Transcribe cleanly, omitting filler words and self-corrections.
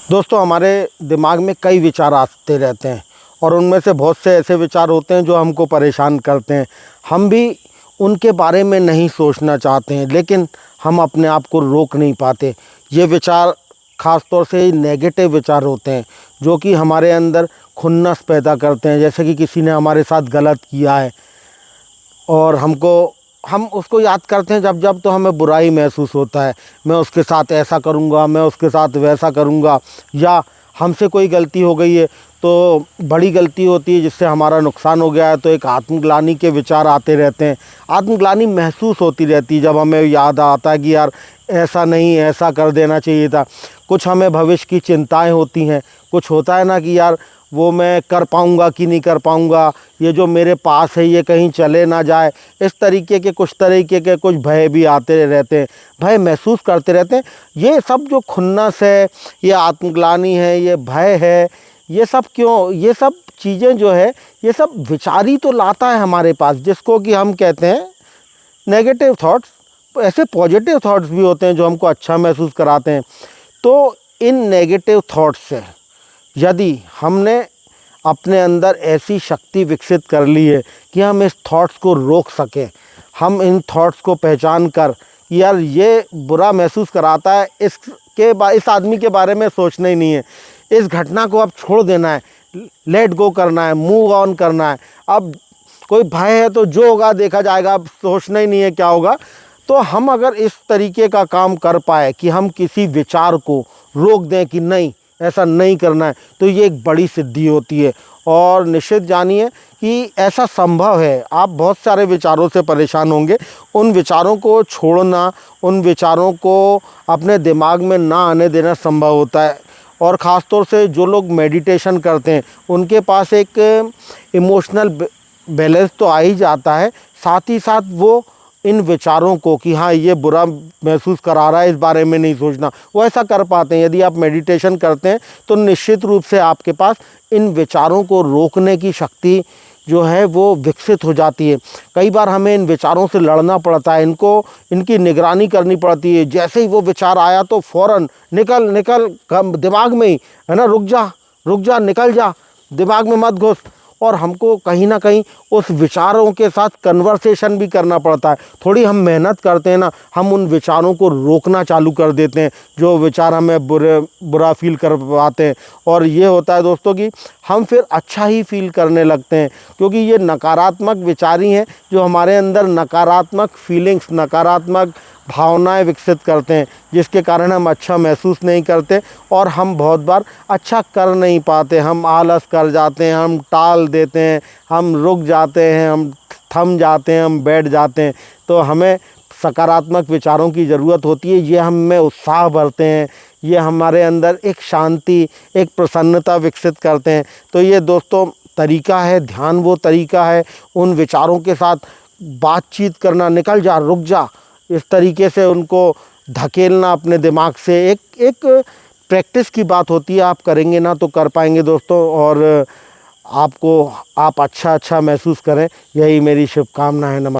दोस्तों, हमारे दिमाग में कई विचार आते रहते हैं और उनमें से बहुत से ऐसे विचार होते हैं जो हमको परेशान करते हैं। हम भी उनके बारे में नहीं सोचना चाहते हैं, लेकिन हम अपने आप को रोक नहीं पाते। ये विचार ख़ास तौर से नेगेटिव विचार होते हैं जो कि हमारे अंदर खुन्नस पैदा करते हैं। जैसे कि किसी ने हमारे साथ गलत किया है और हम उसको याद करते हैं जब जब, तो हमें बुराई महसूस होता है। मैं उसके साथ ऐसा करूँगा, मैं उसके साथ वैसा करूँगा, या हमसे कोई गलती हो गई है तो बड़ी गलती होती है जिससे हमारा नुकसान हो गया है, तो एक आत्मग्लानि के विचार आते रहते हैं। आत्मग्लानि महसूस होती रहती है जब हमें याद आता है कि यार ऐसा नहीं, ऐसा कर देना चाहिए था। कुछ हमें भविष्य की चिंताएं होती हैं। कुछ होता है ना कि यार वो मैं कर पाऊँगा कि नहीं कर पाऊँगा, ये जो मेरे पास है ये कहीं चले ना जाए। इस तरीके के कुछ भय भी आते रहते हैं, भय महसूस करते रहते हैं। ये सब जो खुन्नस है, ये आत्मग्लानि है, ये भय है, ये सब क्यों, ये सब चीज़ें जो है, ये सब विचार ही तो लाता है हमारे पास, जिसको कि हम कहते हैं नेगेटिव थॉट्स। ऐसे पॉजिटिव थॉट्स भी होते हैं जो हमको अच्छा महसूस कराते हैं। तो इन नेगेटिव थॉट्स से यदि हमने अपने अंदर ऐसी शक्ति विकसित कर ली है कि हम इस थॉट्स को रोक सकें, हम इन थॉट्स को पहचान कर, यार ये बुरा महसूस कराता है, इस आदमी के बारे में सोचना ही नहीं है, इस घटना को अब छोड़ देना है, लेट गो करना है, मूव ऑन करना है। अब कोई भय है तो जो होगा देखा जाएगा, अब सोचना ही नहीं है क्या होगा। तो हम अगर इस तरीके का काम कर पाए कि हम किसी विचार को रोक दें कि नहीं, ऐसा नहीं करना है, तो ये एक बड़ी सिद्धि होती है। और निश्चित जानिए कि ऐसा संभव है। आप बहुत सारे विचारों से परेशान होंगे, उन विचारों को छोड़ना, उन विचारों को अपने दिमाग में ना आने देना संभव होता है। और ख़ास तौर से जो लोग मेडिटेशन करते हैं उनके पास एक इमोशनल बैलेंस तो आ ही जाता है। साथ ही साथ वो इन विचारों को कि हाँ ये बुरा महसूस करा रहा है, इस बारे में नहीं सोचना, वो ऐसा कर पाते हैं। यदि आप मेडिटेशन करते हैं तो निश्चित रूप से आपके पास इन विचारों को रोकने की शक्ति जो है वो विकसित हो जाती है। कई बार हमें इन विचारों से लड़ना पड़ता है, इनकी निगरानी करनी पड़ती है। जैसे ही वो विचार आया तो फ़ौरन निकल दिमाग में ही, है ना, रुक जा, निकल जा, दिमाग में मत घुस। और हमको कहीं ना कहीं उस विचारों के साथ कन्वर्सेशन भी करना पड़ता है। थोड़ी हम मेहनत करते हैं ना, हम उन विचारों को रोकना चालू कर देते हैं जो विचार हमें बुरा फील करवाते हैं। और ये होता है दोस्तों कि हम फिर अच्छा ही फील करने लगते हैं, क्योंकि ये नकारात्मक विचार ही हैं जो हमारे अंदर नकारात्मक फीलिंग्स, नकारात्मक भावनाएं विकसित करते हैं, जिसके कारण हम अच्छा महसूस नहीं करते और हम बहुत बार अच्छा कर नहीं पाते। हम आलस कर जाते हैं, हम टाल देते हैं, हम रुक जाते हैं, हम थम जाते हैं, हम बैठ जाते हैं। तो हमें सकारात्मक विचारों की ज़रूरत होती है। ये हम में उत्साह भरते हैं, ये हमारे अंदर एक शांति, एक प्रसन्नता विकसित करते हैं। तो ये दोस्तों तरीका है, ध्यान वो तरीका है, उन विचारों के साथ बातचीत करना, निकल जा, रुक जा, इस तरीके से उनको धकेलना अपने दिमाग से। एक प्रैक्टिस की बात होती है, आप करेंगे ना तो कर पाएंगे दोस्तों, और आप अच्छा महसूस करें, यही मेरी शुभकामना है। नमस्कार।